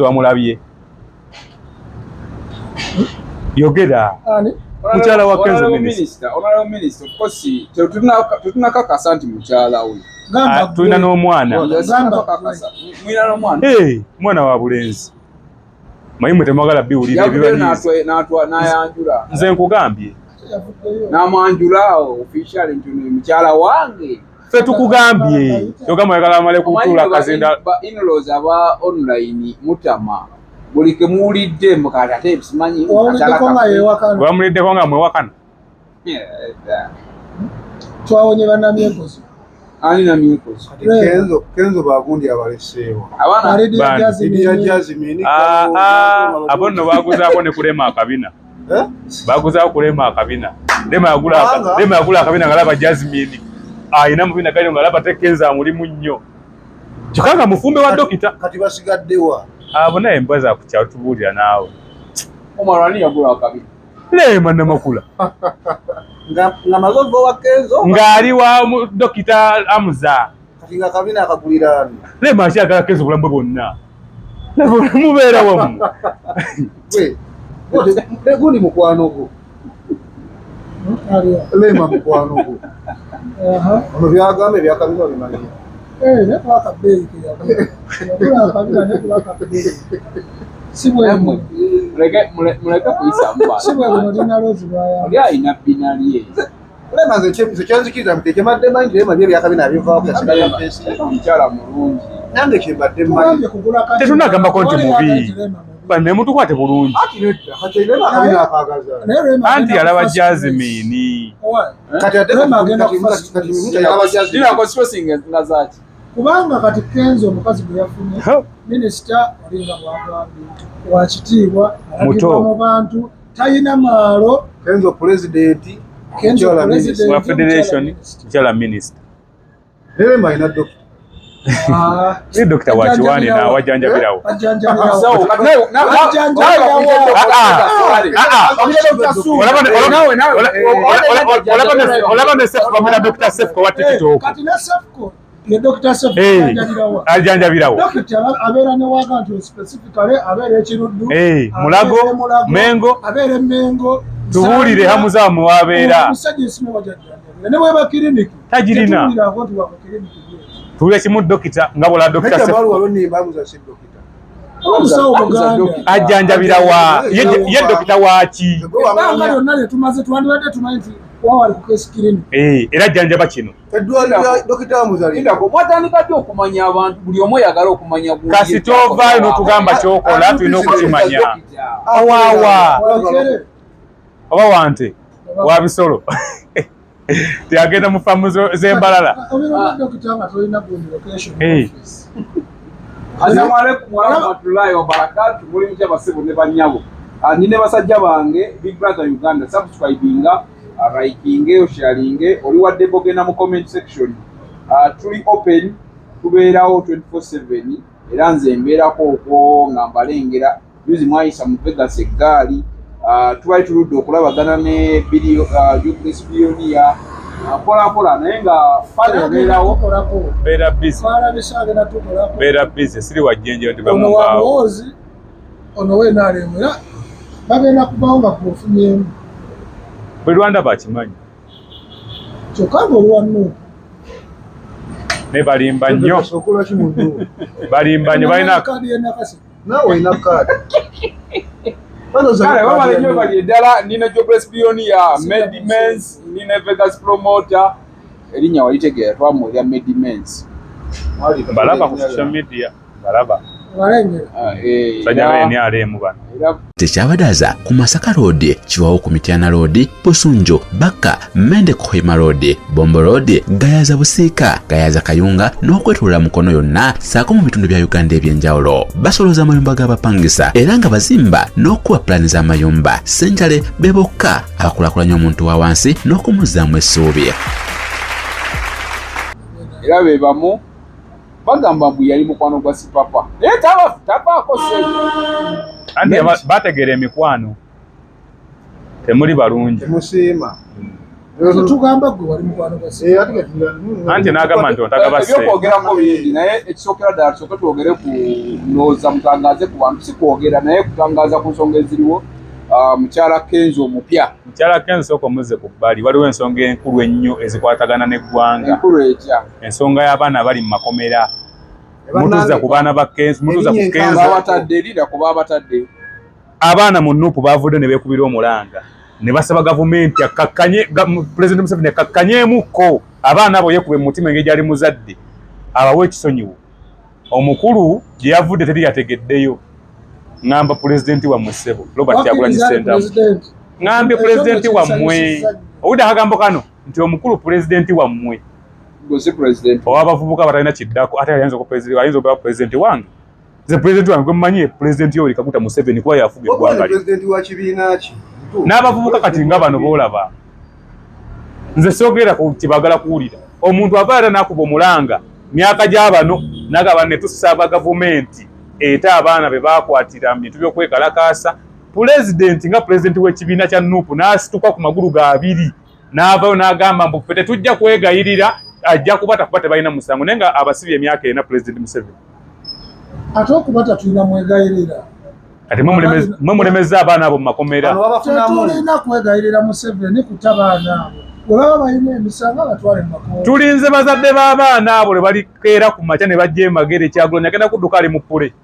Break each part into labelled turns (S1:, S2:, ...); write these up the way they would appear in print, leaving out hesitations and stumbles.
S1: wamulabye yogera mukyala wa Kenzo
S2: minister honorable minister of course tunakakasa nti mukyala we
S1: tulina n'omwana mwana wa bulenzi manyi mwe temwagala biwulira
S2: n'ayanjula
S1: nze nkugambye
S2: n'amwanjula official nti mukyala wange
S1: ffe tukugambye kyogamba oyagala amale kutuula kazinda
S2: in-laws aba online mutama buli ke muwulidde mukati ate simanyi
S1: wamuliddeko nga mwewakana
S3: twawonye bannamyekozi
S2: ani namyekozi
S4: Kenzo bagundi abaleseewo
S1: abo nno baguzaako ne kulema akabina baguzaako kulema akabina lema yagula akabina nga laba Jasmine ayina mu bina gali nga laba te Kenzo amulimu nnyo kyokka nga mufumbe wa dokita
S4: kati basigaddewa
S1: abo naye embwa za kukyalo tubuulira naawe
S2: omalwani yagula akabina
S1: lema namakula
S4: nga mazovo wa Kenzo
S1: ng'ali wa dokita Amuza
S4: kati nga kabina akagulira
S1: lema akyagala Kenzo bulamu bwe bwonna mubeera wamu
S4: gundi mukwano gwo lema mukwano gwo ono byagambe byakabina bimanyi
S2: muleke kuyisamuoli ayina bina lye
S4: kyanzikiriza mutekemadde manyi lema bye byakabina bivaako
S2: omukyala mulungi
S4: nange kyembadde manyi
S1: tetunagambako nti mubi ne mutukwate bulungi anti yalaba Jasmine
S3: kubanga kati Kenzo omukazi gwe yafunye minisita olinga bwagambye wakitiibwa alagibwa mu bantu talina maalo
S4: Kenzo president
S1: wa federation mukyala minisita
S4: lema alina dokita
S1: ni dokita wa Kiwani na wajanjabirawo olaba ne Sefco bamina Dr. Sefco wa TikTok
S3: kati ne Sefco ye Dr. Sefco
S1: ajanjabirawo
S3: dokita abeera ne wakantu specifically abeera ekiruddu
S1: Mulago Mengo
S3: abeera Mengo
S1: tubuulire hamuzaamu wabeera
S3: omusajja esimu wajanjabira ne bweba kiriniki
S1: tajirina tuule kimu dokita nga bwala Dr. Sefco ajanjabira wa ye dokita waki
S3: ebbanga lyonna lye tumaze twandibadde tumanyi nti wawali kukesikirinu
S1: era ajjanjaba kino
S2: mwatandika ddi okumanya abantu buli omu oyagala okumanya
S1: kasita ovaayo n'otugamba kyokola tulina okukimanya awaawa oba wante wa bisolo tyagenda mu famu z'embalala
S2: Assalamu alaikum warahmatullahi wabarakatuh. Mulimu kyabasibu ne bannyabo. Nine basajja bange Big Brother Uganda subscribinga, likinge, sharinge, oli wadde bogenda mu comment section. Tuli open tubeerawo 24/7 era nze mbeerako okwo nga mbalengera yuzi mwayisa mu Vegas eggaali. Tubali tuludde okulabagana ne video Jubilee Pioneer pola naye nga fale beerawo
S1: beera busy siri wajjenje nti
S3: bamuvaawo ono we naalemera bagenda kubawo nga kufunyeemu
S1: bwe Rwanda bakimanyi
S3: kyokka ng'oluwannu
S1: ne balimba nnyo balimba nnyo balina
S3: kaadi y'enakasi
S4: naawe olina kaadi
S2: kale bamala nnyo bali eddala nina Jobless Pioneer Medimens nina Vegas Promoter erinnya walitegeera twamuulira Medimens
S1: balaba ku social media balaba
S5: tekyabadaza ku Masaka Road, Chiwawo ku Mityana Road, Busunjo, Baka, Mende Kohima Road, Bombo Road, Gayaza Busiika, Gayaza Kayunga n'okwetulula Mukono yonna saako mu bitundu bya Uganda ebyenjawulo. Basoloza amayumba g'abapangisa era nga bazimba n'okuwa pulaani z'amayumba. Ssentale be bokka abakulaakulanya omuntu wa wansi n'okumuzzaamu essuubi.
S2: Era be bamu bagamba mbu yali mukwano gwa Sipapa naye tabaako
S1: anti bategeera emikwano temuli balungi
S4: temusiima
S3: tugamba gwe wali mukwano gwa Ssebayo.
S1: Anti n'agamba nti ontagaba ssente.
S2: Ebyokwogerako bingi naye ekisookera ddala tusooke twogere ku ndowooza mutangaze ku bantu si kwogera naye kutangaza ku nsonga eziriwo. Mukyala Kenzo omupya.
S1: Mukyala Kenzo sooka omuzze ku bbali. Waliwo ensonga enkulu ennyo ezikwatagana n'eggwanga.
S2: Enkulu etya?
S1: Ensonga y'abaana abali mu makomera. Mutuuza ku baana ba Kenzo, mutuuza ku Kenzo.
S2: Babatadde erira kuba abatadde.
S1: Abaana mu Nuupu baavudde ne beekubira omulanga. Ne basaba gavumenti akakkanye, Pulezidenti Museveni akakkanyeemukko abaana abo yeekube mu mutima engeri gy'ali muzadde abawe ekisonyiwo. Omukulu gye yavudde teri yategeddeyo. Ngamba pulezidenti wammwe ssebo Robert Kyagulanyi Ssentamu. Ngambye pulezidenti wammwe. Owulira akagambo kano nti omukulu pulezidenti wammwe.
S2: Gosi president.
S1: Abavubuka batalina kiddako ate ayinza okuba pulezidenti wange. Nze pulezidenti wange gwe mmanyi pulezidenti Yoweri Kaguta Museveni kuba yafuga eggwanga lye.
S4: Pulezidenti wa kibiina ki?
S1: N'abavubuka kati nga bano boolaba. Nze soogera ku kibagala kuwulira. Omuntu avaala n'akuba omulanga myaka gy'abano n'agaba ne tusaba gavumenti eta abaana be baakwatira mu bintu by'okwekalakaasa. Pulezidenti nga pulezidenti w'ekibiina kya Nuupu n'asituka ku magulu ga abiri n'avaayo n'agamba mbu ffe tetujja kwegayirira ajja kubata kuba tebalina musango naye nga abasibye emyaka ena pulezidenti Museveni.
S3: Ate okubata tulina mwegayirira.
S1: Kati mwe mulemeza abaana abo mu makomera.
S3: Tetulina kwegayirira Museveni kutabaana abo. Bwe baba balina emisango batwale mu makomera.
S1: Tulinze bazadde b'abaana abo lwe balikeera ku makya ne bajja emagere Kyagulanyi agenda kudduka ali mu ppule.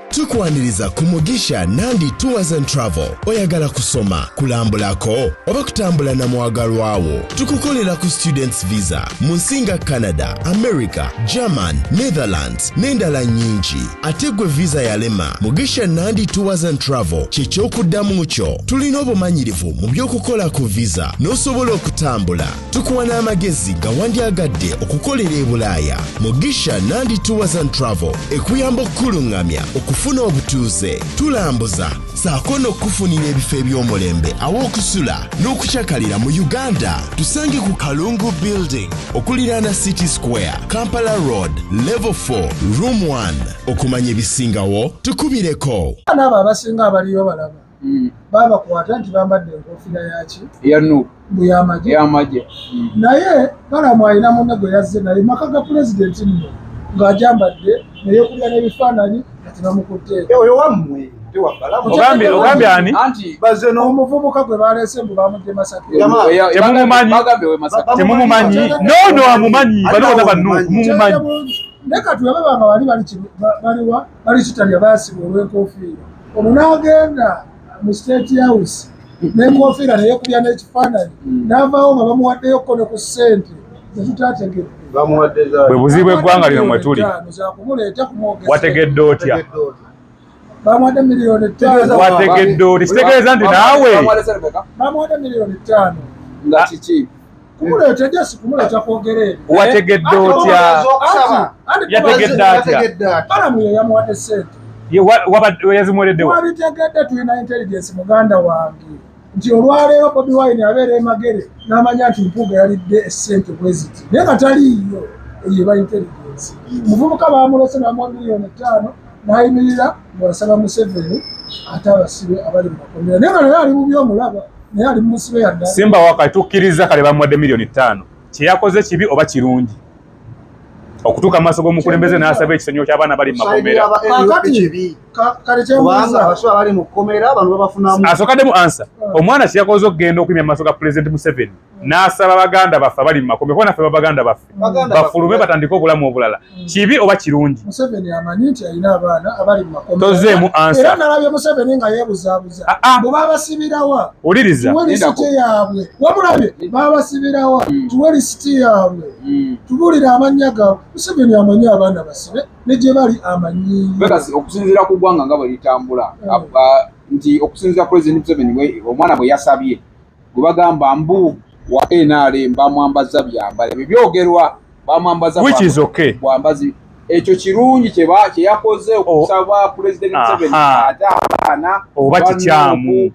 S6: Tukwaniriza ku Mugisha Nandi Tours and Travel. Oyagala kusoma, kulambulako oba kutambula na mwagalwawo. Tukukolera ku students visa mu nsinga Canada, America, German, Netherlands n'endala nyingi. Ate gwe visa yalema, Mugisha Nandi Tours and Travel ky'ekyokuddamu kyo. Tulina obumanyirivu mu by'okukola ku visa n'osobola okutambula. Tukuwa n'amagezi gawandyagadde okukolera e Bulaaya. Mugisha Nandi Tours and Travel ekuyamba okkulungamya okufuna obutuuze, tulambuza saako n'okufunira ebifo eby'omulembe aw'okusula n'okukyakalira mu Uganda. Tusange ku Kalungu Building okuliraana City Square, Kampala Road, Level 4, Room 1. Okumanya ebisingawo tukubireko.
S3: N'abo abasinga abaliyo balaba babakwata nti bambadde enkofiira yaki
S2: Ya Nuupu.
S3: Buyamagye.
S2: Yamagye.
S3: Naye Balaam alina munne gwe yazze naye maka ga pulezidenti nno ng'ajambadde neyekulya n'ebifaananyi ati bamukutte.
S4: Oyo wammwe tewa Balaam.
S1: Ogambye ani?
S2: Anti
S4: Bazze
S3: omuvubuka gwe baleese mbu bamugye Masaka.
S1: Temumumanyi. Temumumanyi. No amumanyi. Bano ba Nuupu mumumanyi.
S3: Ne kati baba bali bali kitalya baasibwa olw'enkofiira. Ono n'agenda mu State House n'enkofiira neyekulya n'ekifaananyi n'avaawo nga bamuwaddeyo kkono ku ssente zetutategedde.
S1: Bwe buzibu bw'eggwanga lino mwe tuli. Wategedde otya?
S3: Bamuwadde miliyoni 5.
S1: Wategedde otya? Kitegeeza nti naawe
S3: Bamuwadde miliyoni 5.
S2: nga kiki?
S3: Kumuleeta jasi kumuleeta kwogere.
S1: Wategedde otya? Yategedde atya?
S3: Balaam ye yamuwadde ssente.
S1: Yazimuweredde wa?
S3: Wabitegedde tulina intelligence muganda wange nti olwaleero Bobi Wine abeera emagere n'amanya nti Mpuuga yalidde essente bweziti naye nga taliiyo eyo eba intelligence. Omuvubuka baamulose n'amuwa miliyoni 5 n'ayimirira ng'asaba Museveni ate abasibe abali mu makomera naye nga naye ali bubi omulaba naye ali mu musibe yadda.
S1: Simba wakati tukkiriza kale bamuwadde miliyoni 5 kyeyakoze kibi oba kirungi okutuuka maaso g'omukulembeze n'asaba ekisonyiwo ky'abaana bali mu makomera. Asookaddemu ansa omwana kyeyakoze okugenda okwimya mu maaso ga pulezidenti Museveni n'asaba baganda baffe abali mu makomera kuba naffe baganda baffe bafulume batandike obulamu obulala. Kibi oba kirungi?
S3: Museveni amanyi nti alina abaana abali mu makomera.
S1: Tozeemu ansa.
S3: Era nalabye Museveni nga yeebuzaabuza bwe babasibirawa
S1: Wuliriza.
S3: tuwe lisiti yaabwe. Wamulabye babasibirawa tuwe lisiti yaabwe tubuulire amannya gaabwe. Museveni amanyi abaana basibe ne gye bali amanyi.
S2: Bekasi okusinziira ku ggwanga nga bwe litambula nti okusinziira Pulezidenti Museveni omwana bwe yasabye gwe bagamba mbu wa NRM bamwambaza byambala ebyo byogerwa bamwambaza bwambazi. Ekyo kirungi kye yakoze okusaba Pulezidenti Museveni ate abaana
S1: oba kikyamu.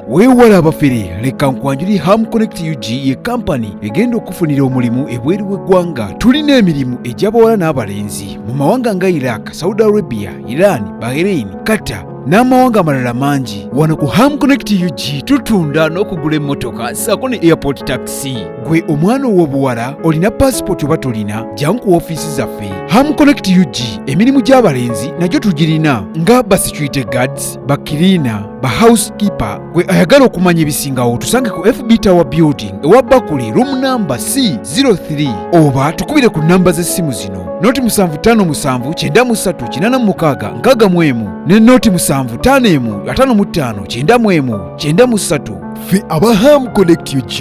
S7: Weewala abafere leka nkwanjuli Ham Connect UG ye kampani egenda okufunira omulimu ebweru w'eggwanga. Tulina emirimu egy'abawala n'abalenzi mu mawanga nga Iraq, Saudi Arabia, Iran, Bahrain, Qatar, n'amawanga amalala mangi. Wano ku Ham Connect UG tutunda n'okugula emmotoka ssaako ne airport taxi. Gwe omwana ow'obuwala olina passport oba tolina, jangu ku ofiisi zaffe. Ham Connect UG emirimu gy'abalenzi nagyo tugirina nga ba security guards, ba cleaner, ba housekeeper. Gwe ayagala okumanya ebisingawo tusange ku FB Tower Building ewa Bakuli room number C03 oba tukubire ku namba z'essimu zino noti 75579386 ne noti 7551559193.
S6: Ffe aba Ham Connect UG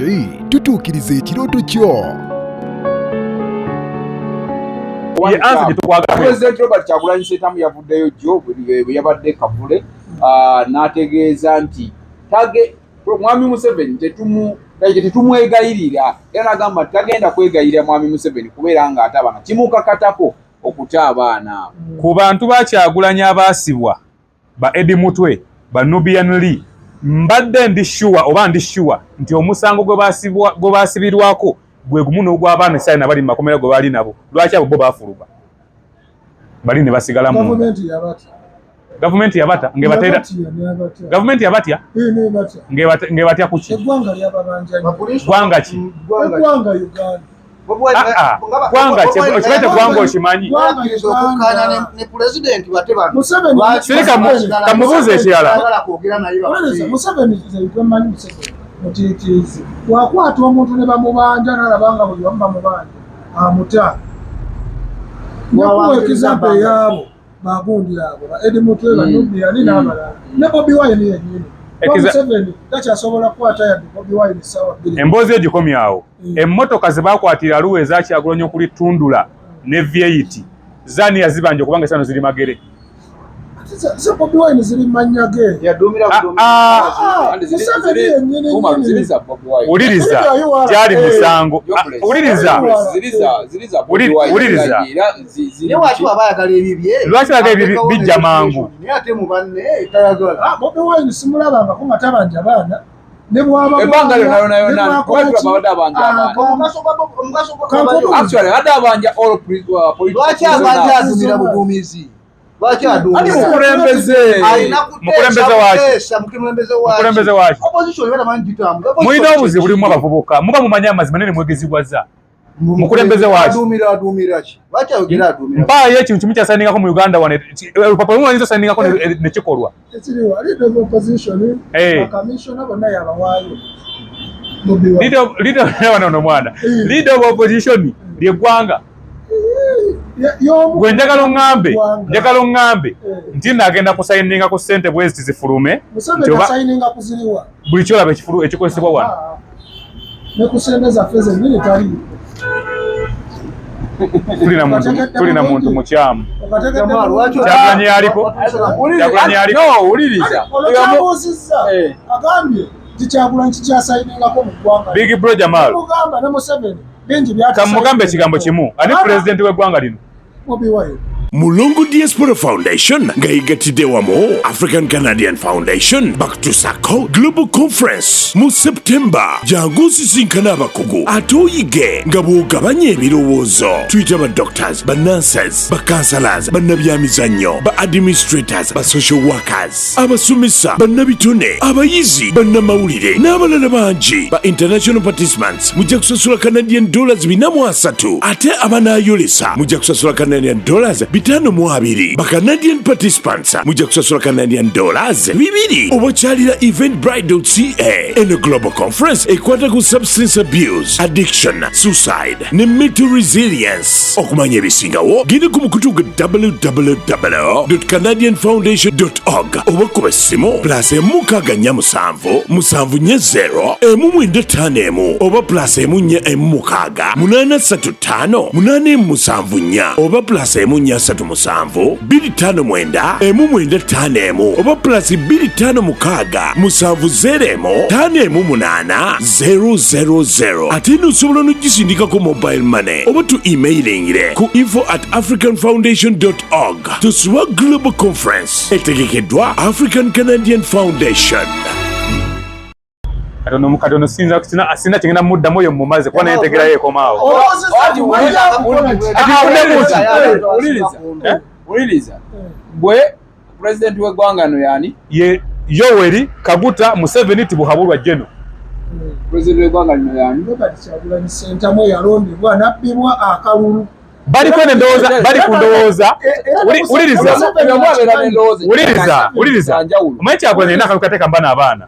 S6: tutuukiriza ekirooto kyo.
S2: President Robert Kyagulanyi Ssentamu yavuddeyo jjo bwe yabadde Kavule n'ategeeza nti Mwami Museven tetumwegayirira era n'agamba tagenda kwegayirira Mwami Museven kubeera ng'ate abaana kimukakatako okuta abaana.
S1: Ku bantu ba Kyagulanyi abaasibwa ba Eddie Mutwe ba Nubian Lee mbadde ndi sure nti omusango gwe baasibirwako gwe gumu n'ogw'abaana essaawa na bali mu makomera gwe baali nabo. Lwaki abo bo baafuluma bali ne basigala mu gavumenti yabata ngebatera gavumenti yabatya ngebatya kuki gwanga ki
S3: Gwanga Uganda
S1: gwanga kibete gwanga okimanyi
S4: ne president bateba
S1: sirika kamubuze ekirala
S3: Museven kwemanyi Museven mutitiizi wakwata omuntu ne bamubanja n'alabanga buli wamu bamubanja amuta nekuwekizape yaabo bagundi abo ba Eddie Mutwe ba Nubian n'abalala ne Bobi Wine yennyini. Museven takyasobola kukwata yadde Bobi Wine ssaawa 2.
S1: Emboozi egikomyawo emmotoka ze baakwatira Arua eza Kyagulanyi okulitundula ne V8 zaani yazibanja okubanga esano ziri magere.
S3: Bobi Wine ziri mannya ge
S4: yadumira
S1: uliriza gyali musango uliriza lwaki baga ebyo bijja mangu.
S3: Bobi Wine simulabangako nga tabanja baana ne bwaba
S2: ebbanga lyonna
S4: lwaki abanja adumira buduumizi
S1: mukulembeze waki mulina obuzibu bulimu abavubuka muba mumanyi amazima nene mwegezibwaza mukulembeze waki mpaayo ekintu kimu kyasandingako mu Uganda wane olupapula lumu wanyinza osandingako nekikolwa leader of opposition lyeggwanga. Gwe njagala oŋŋambe nti nagenda kusayininga ku ssente bweziti zifulume buli kyolaba ekikozesebwa wano
S3: ne ku ssente zaffe zennyini taliyo.
S1: tulina muntu mukyamu.
S3: Kyagulanyi
S1: yaliko
S2: uliriza
S3: olwakyabuuzizza agambye nti Kyagulanyi kikyasayiningako mu ggwanga
S1: Big Bro Jamal
S3: mugamba ne Museven
S1: kamugambe ekigambo kimu ani pulezidenti w'eggwanga lino
S3: Bobi Wine.
S6: Mulungu Diaspora Foundation nga yegattidde wamu African Canadian Foundation Back to Sako Global Conference mu September. Jangu nsisinkana abakugu ate oyige nga bw'ogabanya ebirowoozo. Tuyita ba doctors, ba nurses, ba counselors, bannabyamizannyo, ba administrators, ba social workers, abasomesa, bannabitone, abayizi, bannamawulire n'abalala bangi. Ba international participants mujja kusasula Canadian dollars 430 ate abanaayolesa mujja kusasula Canadian dollars 520. Ba Canadian participants mujja kusasula Canadian dollars 200. Obakyalira eventbrite.ca. Eno global conference ekwata ku substance abuse, addiction, suicide ne mental resilience. Okumanya ebisingawo genda ku mukutu gwa www.canadianfoundation.org oba kuba essimu +14770 oba +146835834 oba +14379 oba +256750800. ate n'osobola n'ogisindikako mobile money oba tu emailingire ku info@africanfoundation.org. Tusuba Global Conference etegekeddwa African Canadian Foundation.
S1: katono sinza sina kingenda muddamu oyo mumaze kuba nentegerayo ekomaawo.
S2: uliriza gwe president w'eggwanga no yani
S1: ye Yoweri Kaguta Museveni Tibuhaburwa Jeno.
S2: President w'eggwanga no yani
S3: Robert Kyagulanyi Ssentamu yalondebwa n'abbibwa akalulu.
S1: Bali kwene ndowooza bali kundowooza uliriza omanyi Kyagulanyi yena akalukateeka mbana abaana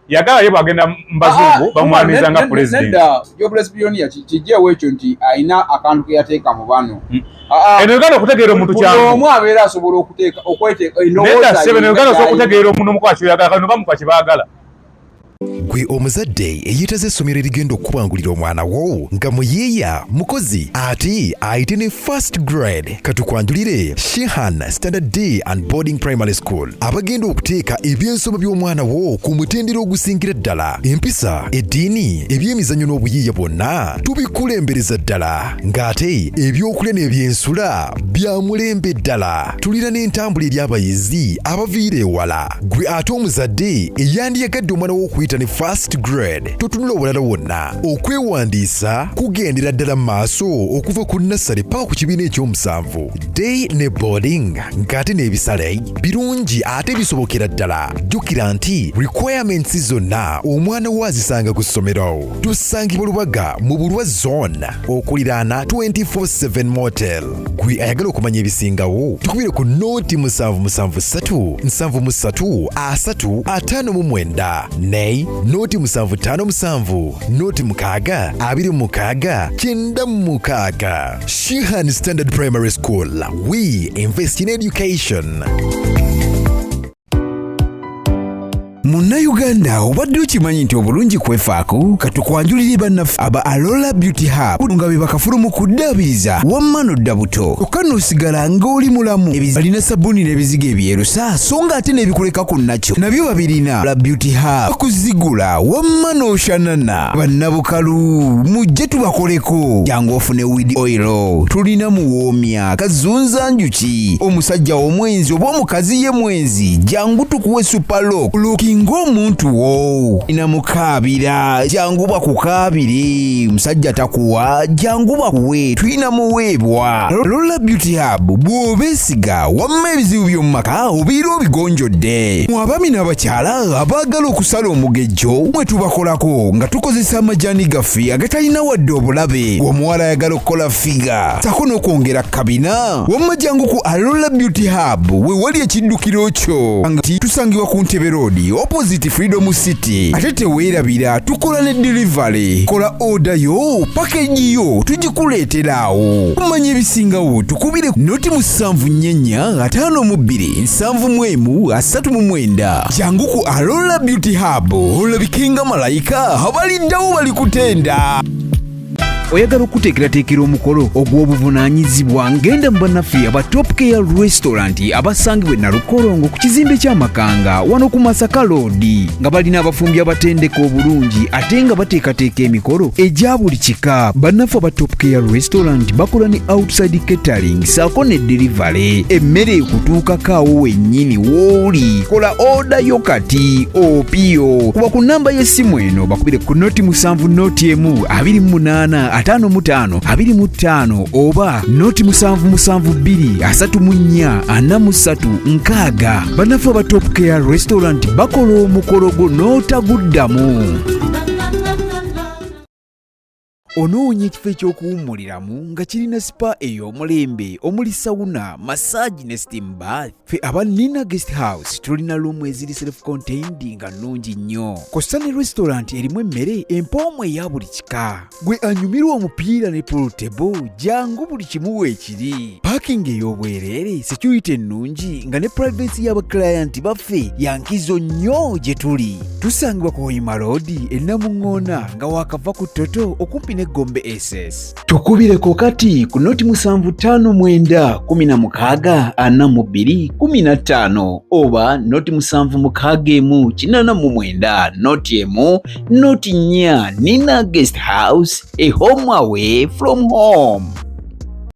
S1: yagala ye bwagenda mbazungu bamwaniriza nga president
S2: jobless pioneer kijeewo ekyo nti ayina akantu ke yateeka mu bano
S1: eno Uganda okutegeera omuntu kyangu
S2: omu abeera asobola okweteeka
S1: Uganda osobola okutegeera omuntu omukwakyo oyagala kano bamukwakye baagala.
S6: Gwe omuzadde eyetaze essomero erigenda okukubangulira omwana wo nga muyiiya mukozi ate ayite ne first grade katukwanjulire Shehan Standard Day and Boarding Primary School abagenda okuteeka ebyensoma by'omwana wo ku mutendera ogusingira ddala empisa eddiini ebyemizannyo n'obuyiiya bwonna tubikulembereza ddala ng'ate ebyokulya n'ebyensula bya mulembe ddala tulina n'entambula eri abayizi abaviira ewala gwe ate omuzadde eyandiyagadde omwana wo okuyita ne first grade totunula obulala wonna okwewandiisa kugendera ddala mu maaso okuva ku nassale paka ku kibiina ekyomusanvu day ne boarding ng'ate n'ebisale birungi ate bisobokera ddala jjukira nti requirements zonna omwana wo azisanga ku ssomero tusangibwa Lubaga mu Bulwa zone okuliraana 24/7 motel gwe ayagala okumanya ebisingawo tukubire ku noti 773 73 359 ne noti 757 noti 6 26 96 Shehan Standard Primary School. We invest in education.
S7: Munnayuganda obadde okimanyi nti obulungi kwefaako katukwanjulire bannaffe aba Alola Beauty Hub nga be bakafulumu kuddaabiriza wamma n'odda buto kyokka n'osigala ng'oli mulamu balina sabbuuni n'ebizigo ebyerusa so nga ate n'ebikuleka ku nakyo nabyo babirina. Alola Beauty Hub bakuzigula wamma n'oshanana bannabukalu mujje tubakoleko jangu ofune weed oil tulina muwoomya kazunza njuki omusajja omwenzi oba omukazi ye mwenzi jangu tukuwe supalook ng'omuntu wo ina mukaabira jangu bakukaabire musajja takuwa jangu bakuwe tulina muweebwa. Alola Beauty Hub bw'obeesiga wamma ebizibu by'omu maka obiira obigonjodde mu abaami n'abakyala abaagala okusala omugejjo mwe tubakolako nga tukozesa amajaani gaffe agatalina wadde obulabe omuwala ayagala okukola figa sako n'okwongera kabina wamma jangu ku Alola Beauty Hub we wali ekiddukiro kyo nga tusangibwa ku Ntebe Road opposite Freedom City ate teweerabira tukola ne delivery kola order yo package yo tugikuleeteraawo kumanya ebisingawo tukubire noti 744 jangu ku Alola Beauty Hub olabikenga malayika abaliddawo balikutenda. Oyagala okuteekerateekera omukolo ogw'obuvunaanyizibwa ngenda mu bannaffe aba Top Care Restaurant abasangibwa e Nalukolongo ku kizimbe ky'Amakanga wano ku Masaka Road nga balina abafumbi abatendeka obulungi ate nga bateekateeka emikolo egya buli kika. Bannaffe aba Top Care Restaurant bakola ne outside catering saako ne delivery emmere ekutuukako awo wennyini w'oli. Kola order yo kati opiyo kuba ku nnamba y'essimu eno bakubire ku noti 7 noti 1 25 25 oba noti 772 34 43 bannaffe aba Top Care Restaurant bakola omukolo gwo n'otaguddamu. Onoonya ekifo eky'okuwummuliramu nga kirina spa ey'omulembe omuli sawuna massage ne steam bath. Ffe aba Nina Guest House tulina luumu eziri self-contained nga nnungi nnyo kosta ne restaurant erimu emmere empoomu eya buli kika. Gwe anyumirwa omupiira ne pool table jangu buli kimu weekiri. Parking ey'obwereere security ennungi nga ne privacy y'abaclient baffe yankizo nnyo gye tuli. Tusangibwa ku Hoima Road e Namuŋŋoona nga waakava ku Toto okumpi ne Gombe SS. Tukubireko kati ku noti 759 16 42 15 oba noti 761 89 noti 1 noti 4 Nina Guest House, a home away from home.